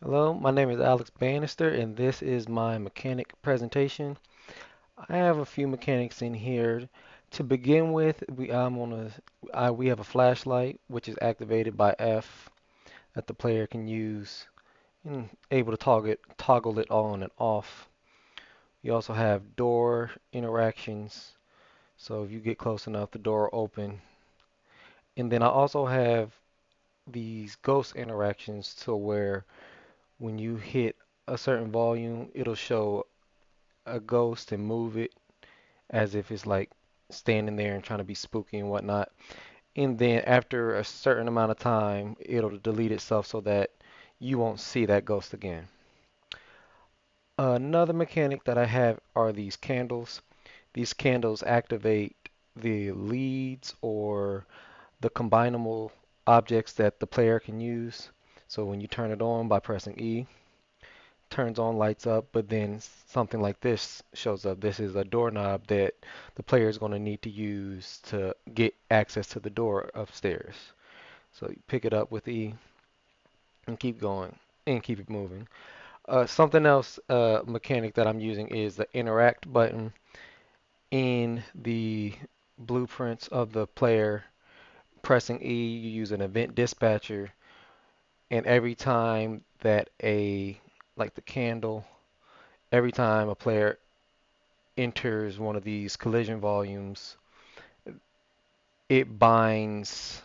Hello, my name is Alex Bannister, and this is my mechanic presentation. I have a few mechanics in here. To begin with, we have a flashlight which is activated by F that the player can use and able to toggle it on and off. You also have door interactions, so if you get close enough, the door will open. And then I also have these ghost interactions to where when you hit a certain volume, it'll show a ghost and move it as if it's like standing there and trying to be spooky and whatnot. And then after a certain amount of time, it'll delete itself so that you won't see that ghost again. Another mechanic that I have are these candles. These candles activate the leads or the combinable objects that the player can use. So when you turn it on by pressing E, turns on, lights up, but then something like this shows up. This is a doorknob that the player is going to need to use to get access to the door upstairs. So you pick it up with E and keep going and keep it moving. Something else mechanic that I'm using is the interact button in the blueprints of the player. Pressing E, you use an event dispatcher, and every time that like the candle, every time a player enters one of these collision volumes, it binds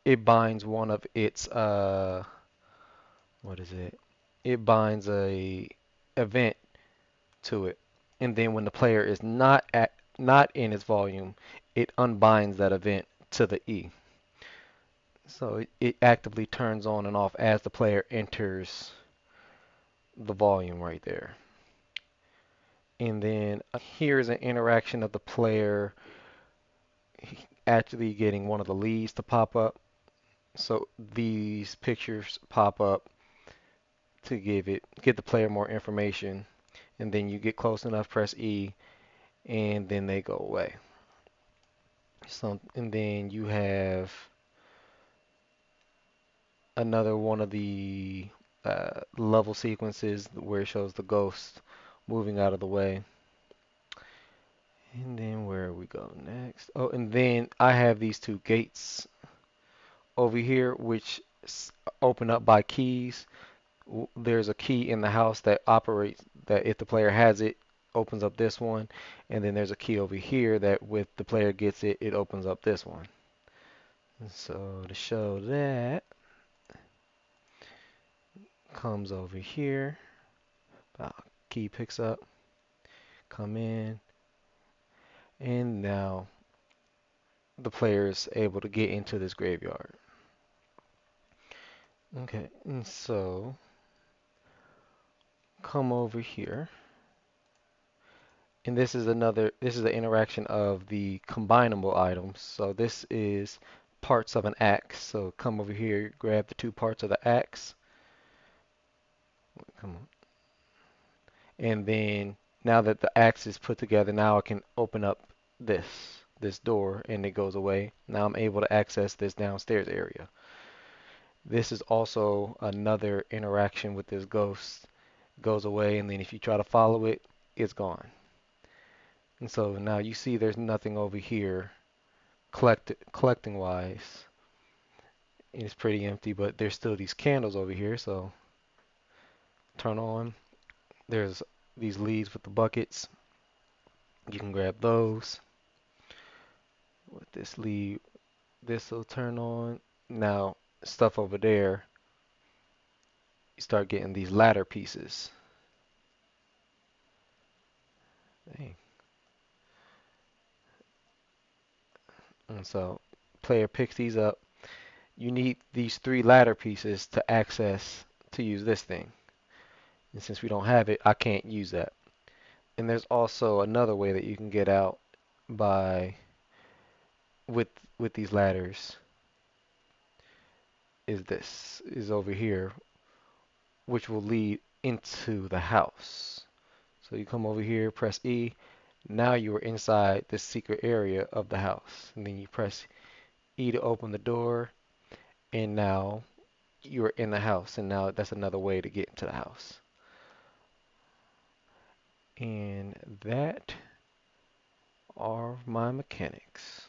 it binds one of its what is it? It binds a event to it. And then when the player is not in its volume, it unbinds that event to the E. So it actively turns on and off as the player enters the volume right there. And then here's an interaction of the player actually getting one of the leads to pop up. So these pictures pop up to give the player more information, and then you get close enough, press E, and then they go away. So, and then you have another one of the level sequences where it shows the ghost moving out of the way. And then where we go next? Oh, and then I have these two gates over here, which open up by keys. There's a key in the house that operates that if the player has it opens up this one, and then there's a key over here that with the player gets it, it opens up this one. So to show that, comes over here, key picks up, come in, and now the player is able to get into this graveyard. Okay, and so come over here, and this is the interaction of the combinable items. So this is parts of an axe. So come over here, grab the two parts of the axe. Come on. And then now that the axe is put together, now I can open up this door and it goes away. Now I'm able to access this downstairs area. This is also another interaction with this ghost. Goes away, and then if you try to follow it, it's gone. And so now you see there's nothing over here collecting wise. It's pretty empty, but there's still these candles over here. So turn on. There's these leads with the buckets. You can grab those. With this lead, this will turn on. Now stuff over there, you start getting these ladder pieces. Dang. And so player picks these up. You need these three ladder pieces to access to use this thing. And since we don't have it, I can't use that. And there's also another way that you can get out by with with these ladders is over here, which will lead into the house. So you come over here, press E. Now you are inside the secret area of the house. And then you press E to open the door. And now you're in the house, and now that's another way to get into the house. And that are my mechanics.